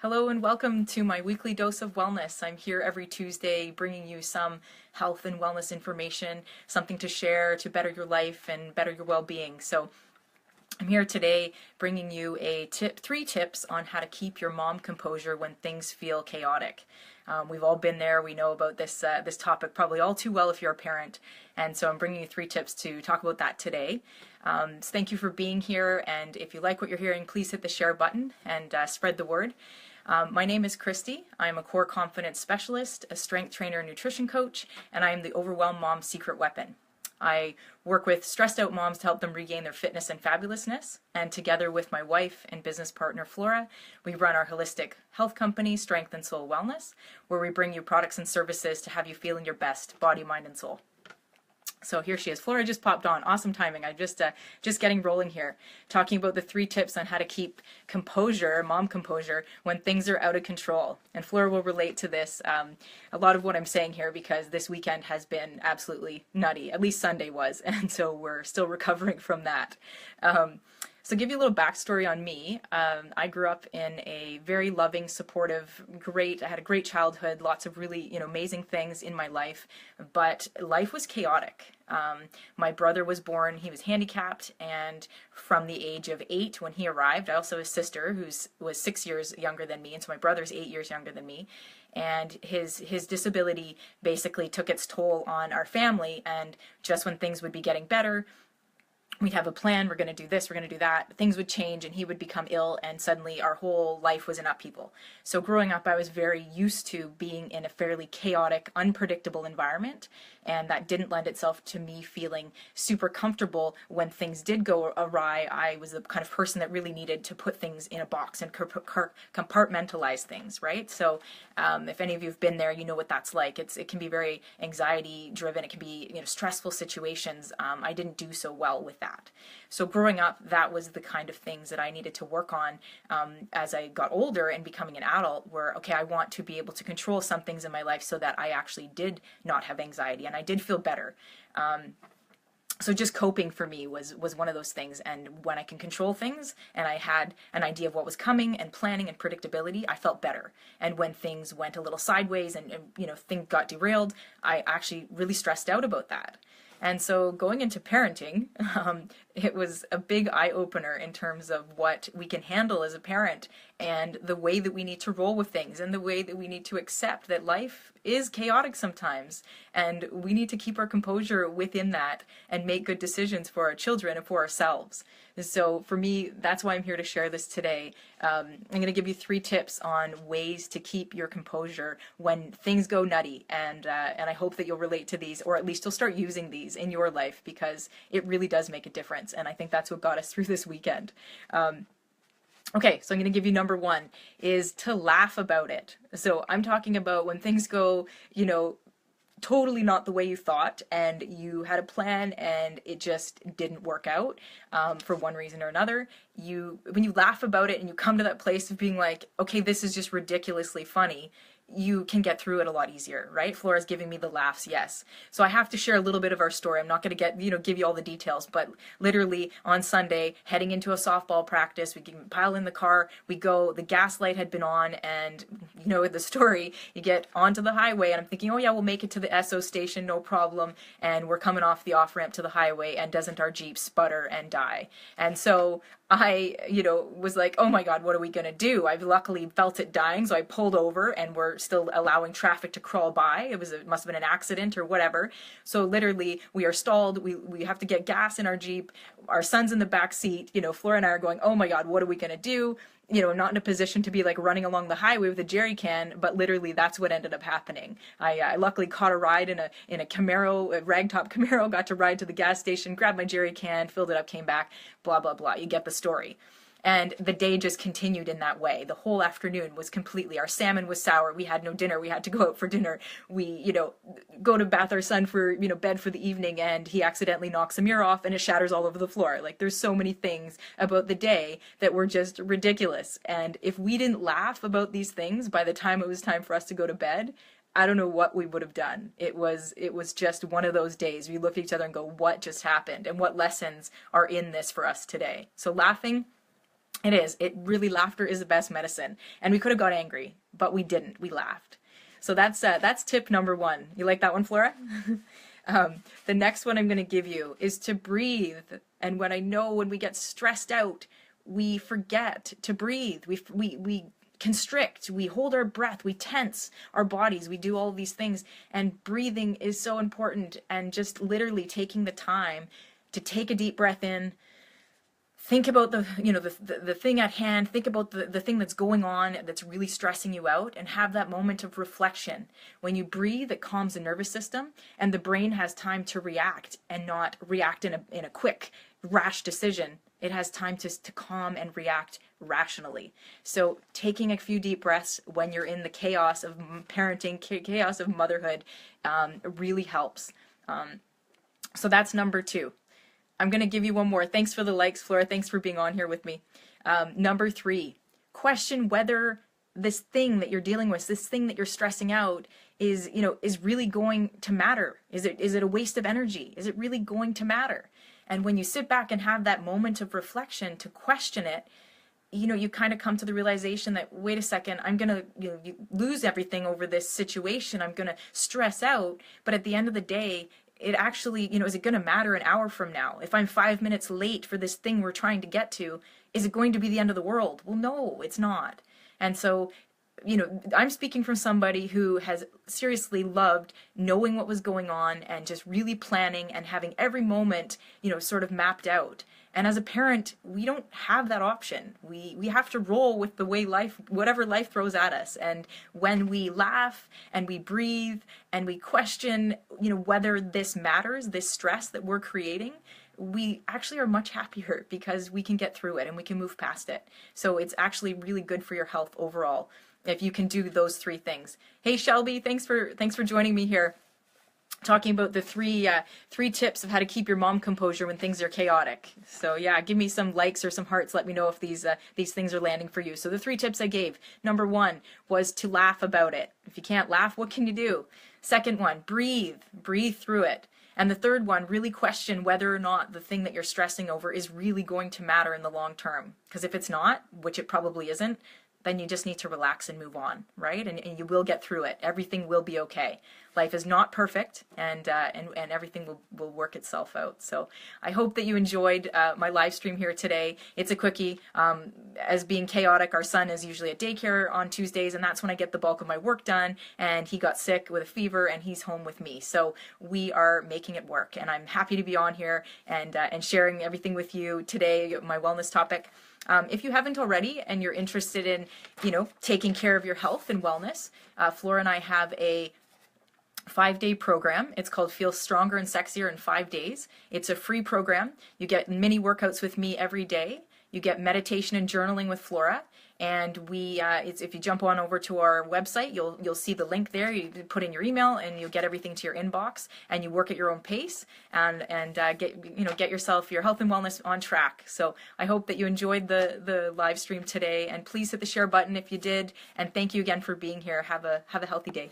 Hello and welcome to my weekly dose of wellness. I'm here every Tuesday bringing you some health and wellness information, something to share to better your life and better your well-being. So I'm here today bringing you three tips on how to keep your mom composure when things feel chaotic. We've all been there. We know about this topic probably all too well if you're a parent. And so I'm bringing you three tips to talk about that today. So thank you for being here. And if you like what you're hearing, please hit the share button and spread the word. My name is Christy. I'm a core confidence specialist, a strength trainer and nutrition coach, and I am the overwhelmed mom's secret weapon. I work with stressed out moms to help them regain their fitness and fabulousness. And together with my wife and business partner, Flora, we run our holistic health company, Strength and Soul Wellness, where we bring you products and services to have you feel in your best body, mind, and soul. So here she is. Flora just popped on. Awesome timing. I'm just getting rolling here, talking about the three tips on how to keep composure, mom composure, when things are out of control. And Flora will relate to this, a lot of what I'm saying here, because this weekend has been absolutely nutty. At least Sunday was, and so we're still recovering from that. So give you a little backstory on me. I grew up in a very loving, supportive, I had a great childhood, lots of really, amazing things in my life, but life was chaotic. My brother was born, he was handicapped, and from the age of 8 when he arrived, I also have a sister who was 6 years younger than me, and so my brother's 8 years younger than me, and his disability basically took its toll on our family, and just when things would be getting better, we'd have a plan, we're going to do this, we're going to do that, things would change and he would become ill and suddenly our whole life was in upheaval. So growing up I was very used to being in a fairly chaotic, unpredictable environment, and that didn't lend itself to me feeling super comfortable when things did go awry. I was the kind of person that really needed to put things in a box and compartmentalize things, right? So if any of you have been there, you know what that's like. It can be very anxiety driven, it can be stressful situations. I didn't do so well with that. So growing up, that was the kind of things that I needed to work on as I got older and becoming an adult, where, okay, I want to be able to control some things in my life so that I actually did not have anxiety and I did feel better. So just coping for me was one of those things, and when I can control things and I had an idea of what was coming and planning and predictability, I felt better. And when things went a little sideways and things got derailed, I actually really stressed out about that. And so going into parenting, it was a big eye-opener in terms of what we can handle as a parent and the way that we need to roll with things and the way that we need to accept that life is chaotic sometimes, and we need to keep our composure within that and make good decisions for our children and for ourselves. So for me, that's why I'm here to share this today. I'm going to give you 3 tips on ways to keep your composure when things go nutty, and I hope that you'll relate to these, or at least you'll start using these in your life, because it really does make a difference, and I think that's what got us through this weekend. Okay, so I'm going to give you number 1 is to laugh about it. So I'm talking about when things go, totally not the way you thought, and you had a plan and it just didn't work out for one reason or another. When you laugh about it and you come to that place of being like, okay, this is just ridiculously funny, you can get through it a lot easier, right? Flora's giving me the laughs, yes. So I have to share a little bit of our story. I'm not going to give you all the details, but literally on Sunday, heading into a softball practice, we can pile in the car, we go, the gas light had been on, and the story, you get onto the highway, and I'm thinking, oh yeah, we'll make it to the SO station, no problem, and we're coming off the off-ramp to the highway, and doesn't our Jeep sputter and die? And so I, was like, oh my God, what are we going to do? I've luckily felt it dying, so I pulled over, and we're still allowing traffic to crawl by. It must have been an accident or whatever. So literally, we are stalled. We have to get gas in our Jeep. Our son's in the back seat. Flora and I are going, oh my God, what are we going to do? Not in a position to be like running along the highway with a jerry can, but literally that's what ended up happening. I luckily caught a ride in a Camaro, a ragtop Camaro, got to ride to the gas station, grabbed my jerry can, filled it up, came back, blah, blah, blah. You get the story. And the day just continued in that way. The whole afternoon was our salmon was sour. We had no dinner. We had to go out for dinner. We, go to bath our son for, bed for the evening, and he accidentally knocks a mirror off and it shatters all over the floor. Like, there's so many things about the day that were just ridiculous. And if we didn't laugh about these things by the time it was time for us to go to bed, I don't know what we would have done. It was just one of those days. We look at each other and go, what just happened? And what lessons are in this for us today? So laughing It is. It really, laughter is the best medicine. And we could have got angry, but we didn't. We laughed. So that's tip number one. You like that one, Flora? The next one I'm going to give you is to breathe. And when we get stressed out, we forget to breathe. We constrict, we hold our breath, we tense our bodies, we do all these things. And breathing is so important. And just literally taking the time to take a deep breath in, think about the thing at hand, think about the thing that's going on that's really stressing you out, and have that moment of reflection. When you breathe, it calms the nervous system, and the brain has time to react and not react in a quick, rash decision. It has time to calm and react rationally. So taking a few deep breaths when you're in the chaos of parenting, chaos of motherhood, really helps. So that's number two. I'm going to give you one more. Thanks for the likes, Flora. Thanks for being on here with me. Number three, question whether this thing that you're dealing with, this thing that you're stressing out is really going to matter. Is it a waste of energy? Is it really going to matter? And when you sit back and have that moment of reflection to question it, you kind of come to the realization that, wait a second, I'm going to lose everything over this situation. I'm going to stress out. But at the end of the day, it actually, is it going to matter an hour from now? If I'm 5 minutes late for this thing we're trying to get to, is it going to be the end of the world? Well, no, it's not. And so, I'm speaking from somebody who has seriously loved knowing what was going on and just really planning and having every moment, sort of mapped out. And as a parent, we don't have that option. We have to roll with the way whatever life throws at us. And when we laugh and we breathe and we question, whether this matters, this stress that we're creating, we actually are much happier because we can get through it and we can move past it. So it's actually really good for your health overall if you can do those three things. Hey Shelby, thanks for joining me here, talking about the three tips of how to keep your mom composure when things are chaotic. So yeah, give me some likes or some hearts. Let me know if these things are landing for you. So the three tips I gave: number one was to laugh about it. If you can't laugh, what can you do? Second one, breathe through it. And the third one, really question whether or not the thing that you're stressing over is really going to matter in the long term. Because if it's not, which it probably isn't, then you just need to relax and move on, right? And you will get through it. Everything will be okay. Life is not perfect, and everything will work itself out. So I hope that you enjoyed my live stream here today. It's a quickie. As being chaotic, our son is usually at daycare on Tuesdays, and that's when I get the bulk of my work done. And he got sick with a fever, and he's home with me. So we are making it work, and I'm happy to be on here and sharing everything with you today, my wellness topic. If you haven't already and you're interested in, taking care of your health and wellness, Flora and I have a 5-day program. It's called Feel Stronger and Sexier in 5 days. It's a free program. You get mini workouts with me every day. You get meditation and journaling with Flora. And if you jump on over to our website, you'll see the link there. You put in your email, and you'll get everything to your inbox. And you work at your own pace, and get yourself your health and wellness on track. So I hope that you enjoyed the live stream today, and please hit the share button if you did. And thank you again for being here. Have a healthy day.